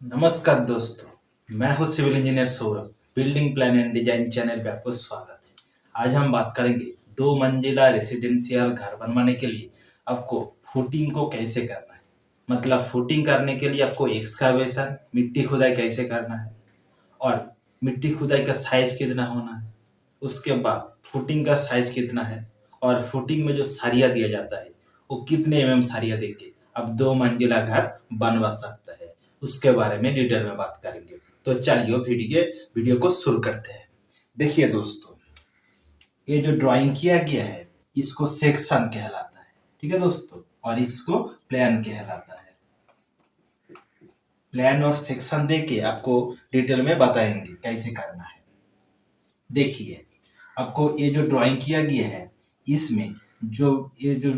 नमस्कार दोस्तों, मैं हूं civil engineer Saurabh. Building plan and design channel पे आपको स्वागत है। आज हम बात करेंगे दो मंजिला रेसिडेंशियल घर बनवाने के लिए आपको फुटिंग को कैसे करना है। मतलब फुटिंग करने के लिए आपको एक्सकावेशन मिट्टी खुदाई कैसे करना है और मिट्टी खुदाई का साइज कितना होना है, उसके बाद फुटिंग का साइज कितना है और फुटिंग में जो सरिया दिया जाता है वो कितने सरिया देके अब दो मंजिला घर बनवा सकता है, उसके बारे में डिटेल में बात करेंगे। तो चलिए वीडियो को शुरू करते हैं। देखिए दोस्तों, ये जो ड्राइंग किया गया है इसको सेक्शन कहलाता है, ठीक है दोस्तों, और इसको प्लान कहलाता है। प्लान और सेक्शन देके आपको डिटेल में बताएंगे कैसे करना है। देखिए, आपको ये जो ड्राइंग किया गया है इसमें जो ये जो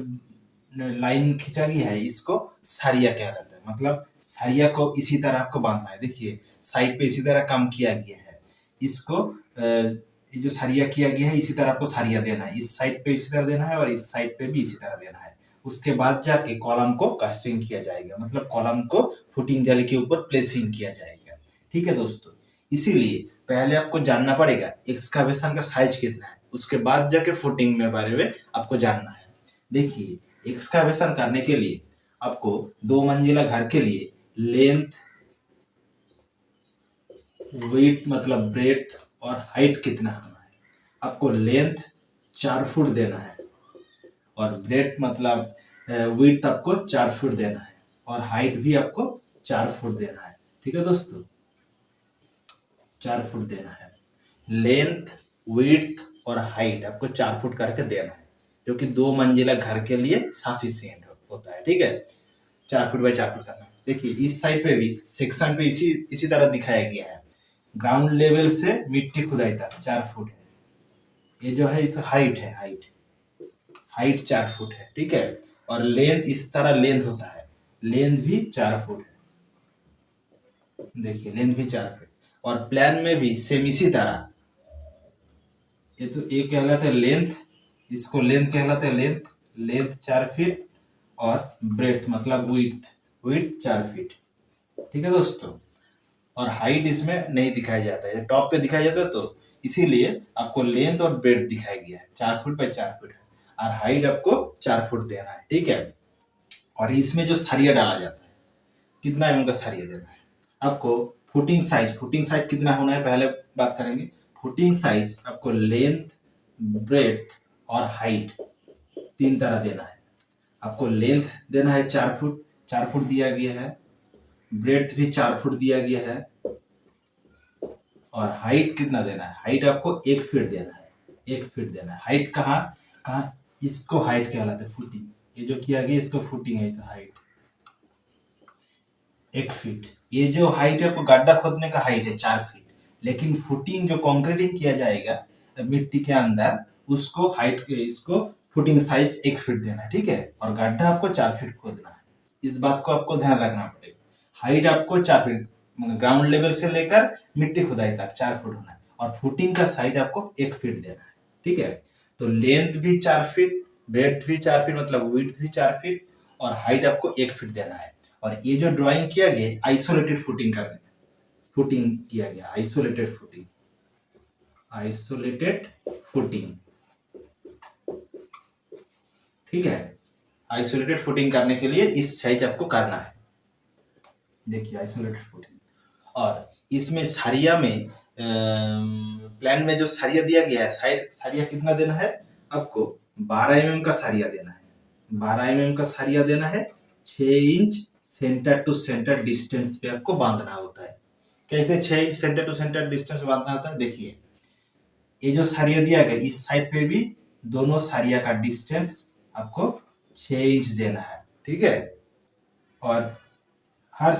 लाइन खींचा गया है इसको सरिया कहलाता है। मतलब सरिया को इसी तरह आपको बांधना है। देखिए साइड पे इसी तरह काम किया गया है। इसको ये जो सरिया किया गया है इसी तरह आपको सरिया देना है। इस साइड पे इसी तरह देना है और इस साइड पे भी इसी तरह देना है। उसके बाद जाके कॉलम को कास्टिंग किया जाएगा, मतलब कॉलम को फुटिंग जाली के ऊपर प्लेसिंग किया जाएगा। ठीक है दोस्तों, इसीलिए पहले आपको जानना पड़ेगा एक्सकावेशन का साइज कितना है, उसके बाद जाके फुटिंग में बारे में आपको जानना है। देखिए, एक्सकावेशन करने के लिए आपको दो मंजिला घर के लिए लेंथ, विड्थ मतलब ब्रेड्थ और हाइट कितना होना है। आपको लेंथ 4 फुट देना है और ब्रेड्थ मतलब विड्थ आपको 4 फुट देना है और हाइट भी आपको 4 फुट देना है। ठीक है दोस्तों, 4 फुट देना है। लेंथ, विड्थ और हाइट आपको 4 फुट करके देना है, जो कि दो मंजिला घर के लिए सफिशिएंट होता है। ठीक है, 4 फुट बाय 4 फुट करना है। देखिए इस साइड पे भी सेक्शन पे इसी तरह दिखाया गया है। ग्राउंड लेवल से मिट्टी खुदाई तक 4 फुट है। ये जो है इस हाइट है, हाइट 4 फुट है। ठीक है, और लेंथ इस तरह लेंथ होता है, लेंथ भी 4 फुट है। देखिए लेंथ भी 4 फुट और प्लान में भी सेम इसी तरह। ये तो एक कहलाता है लेंथ, इसको लेंथ कहलाता है। लेंथ 4 फीट और ब्रेड्थ मतलब विड्थ 4 फीट। ठीक है दोस्तों, और हाइट इसमें नहीं दिखाया जाता है, टॉप पे दिखाया जाता है, तो इसीलिए आपको लेंथ और ब्रेड्थ दिखाया गया है। 4 फुट बाय 4 फुट और हाइट आपको 4 फुट देना है। ठीक है, और इसमें जो सरिया डाला जाता है कितना का सरिया देना है आपको। फुटिंग साइज कितना होना है पहले बात करेंगे। फुटिंग साइज आपको लेंथ, ब्रेड्थ और हाइट 3 तरह देना है। आपको लेंथ देना है 4 फुट दिया गया है। ब्रेड्थ भी 4 फुट दिया गया है और हाइट कितना देना है, हाइट आपको 1 फीट देना है। 1 फीट देना है। हाइट कहाँ कहाँ, इसको हाइट कहलाता है, फुटिंग। ये जो किया गया इसको फुटिंग है, हाइट 1 फीट। ये जो हाइट है आपको गड्ढा खोदने का हाइट है 4 फीट, लेकिन फुटिंग जो कंक्रीटिंग किया जाएगा मिट्टी के अंदर उसको हाइट इसको फुटिंग साइज 1 फीट देना है। ठीक है, और गड्ढा आपको 4 फीट खोदना है। इस बात को आपको ध्यान रखना पड़ेगा। हाइट आपको 4 फीट ग्राउंड लेवल से लेकर मिट्टी खुदाई तक 4 फुट होना है और फुटिंग का साइज आपको 1 फीट देना है। ठीक है, तो लेंथ भी 4 फीट, ब्रेड्थ भी 4 फीट मतलब विड्थ भी 4 फीट और हाइट आपको 1 फीट देना है। और ये जो ड्राइंग किया गया आइसोलेटेड फुटिंग करने, फुटिंग किया गया आइसोलेटेड फुटिंग। ठीक है, आइसोलेटेड फुटिंग करने के लिए इस साइज आपको करना है। देखिए आइसोलेटेड फुटिंग, और इसमें सरिया में प्लान में जो सरिया दिया गया है, साइड सरिया कितना देना है आपको, 12 का सरिया देना है। 12 का सरिया देना है। 6 inch centre to centre distance पे आपको बांधना होता है। कैसे 6 inch centre to centre distance बांधना होता है, देखिए ये जो सरिया दिया गया इस साइड पे भी दोनों सरिया का डिस्टेंस आपको 6 इंच देना है। ठीक है, और हर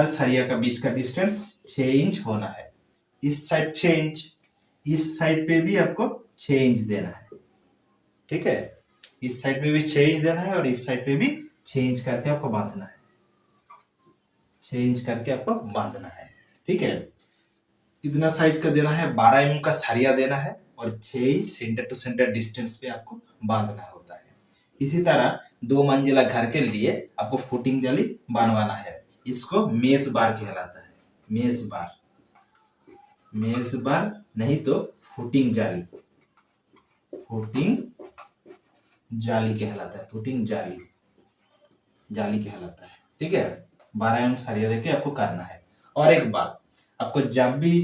सरिया का बीच का डिस्टेंस 6 इंच होना है। इस साइड 6 इंच, इस साइड पे भी आपको 6 इंच देना है। ठीक है, इस साइड पे भी 6 इंच देना है और इस साइड पे भी 6 इंच करके आपको बांधना है। 6 इंच करके आपको बांधना है। ठीक है, कितना साइज का देना है, 12 का सरिया देना है और 6 inch centre to centre distance पे आपको बांधना होता है। इसी तरह दो मंजिला घर के लिए आपको फुटिंग जाली बनवाना है। इसको मेस बार कहलाता है। मेस बार, मेस बार नहीं तो फुटिंग जाली, फुटिंग जाली कहलाता है, फुटिंग जाली, जाली कहलाता है। ठीक है, 12 mm सरिया देके आपको करना है। और एक बात, आपको जब भी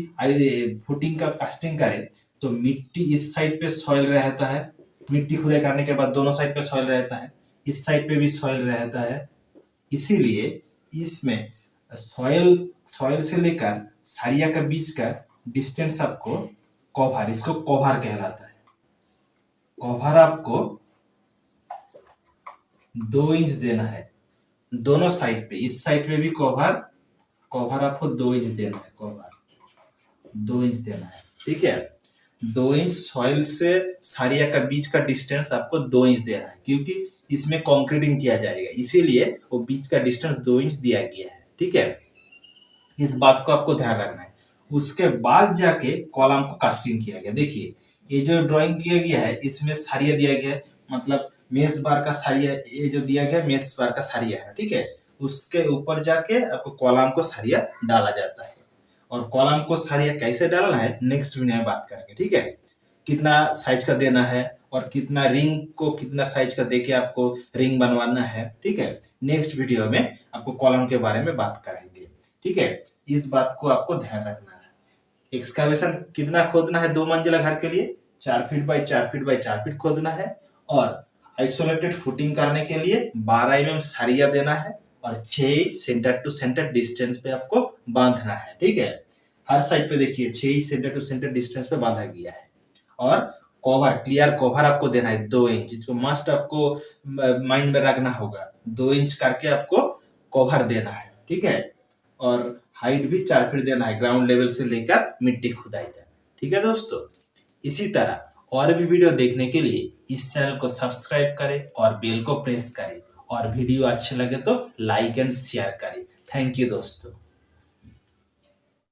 फुटिंग का कास्टिंग करें तो मिट्टी इस साइड पे सॉइल रहता है, मिट्टी खुदाई करने के बाद दोनों साइड पे सॉइल रहता है, इस साइड पे भी सॉइल रहता है, इसीलिए इसमें सॉइल सॉइल से लेकर सरिया के बीच का डिस्टेंस आपको कवर, इसको कवर कहलाता है। कवर आपको 2 इंच देना है दोनों साइड पे, इस साइड पे भी कवर, कवर आपको 2 इंच देना है, कवर 2 इंच देना है। ठीक है, 2 इंच सॉइल से सरिया का बीच का डिस्टेंस आपको 2 इंच देना है, क्योंकि इसमें कंक्रीटिंग किया जाएगा, इसीलिए वो बीच का डिस्टेंस 2 इंच दिया गया है। ठीक है, इस बात को आपको ध्यान रखना है। उसके बाद जाके कॉलम को कास्टिंग किया गया। देखिए ये जो ड्राइंग किया गया है इसमें सरिया दिया गया है, मतलब मेस बार का सरिया, ये जो दिया गया मेस बार का सरिया है। ठीक है, उसके ऊपर जाके आपको कॉलम को सरिया डाला जाता है। और कॉलम को सरिया कैसे डालना है नेक्स्ट वीडियो में बात करेंगे। ठीक है, कितना साइज का देना है और कितना रिंग को कितना साइज का देके आपको रिंग बनवाना है। ठीक है, नेक्स्ट वीडियो में आपको कॉलम के बारे में बात करेंगे। ठीक है, इस बात को आपको ध्यान रखना है। एक्सकावेशन कितना खोदना है 2 मंजिला घर के लिए? 4 feet by 4 feet by 4 feet खोदना है। और आइसोलेटेड फुटिंग करने के लिए 12 mm सरिया देना है और 6 सेंटर टू सेंटर डिस्टेंस पे आपको बांधना है। ठीक है, हर साइड पे देखिए 6 सेंटर टू सेंटर डिस्टेंस पे बांधा गया है। और कवर, क्लियर कवर आपको देना है 2 इंच, इसको मस्ट आपको माइंड में रखना होगा। 2 इंच करके आपको कवर देना है। ठीक है, और हाइट भी 4 फीट देना है, ग्राउंड लेवल से लेकर मिट्टी खुदाई तक। ठीक है दोस्तों, इसी तरह और भी वीडियो देखने के लिए इस चैनल को सब्सक्राइब करें और बेल को प्रेस करें, और वीडियो अच्छे लगे तो लाइक एंड शेयर करें। थैंक यू दोस्तों।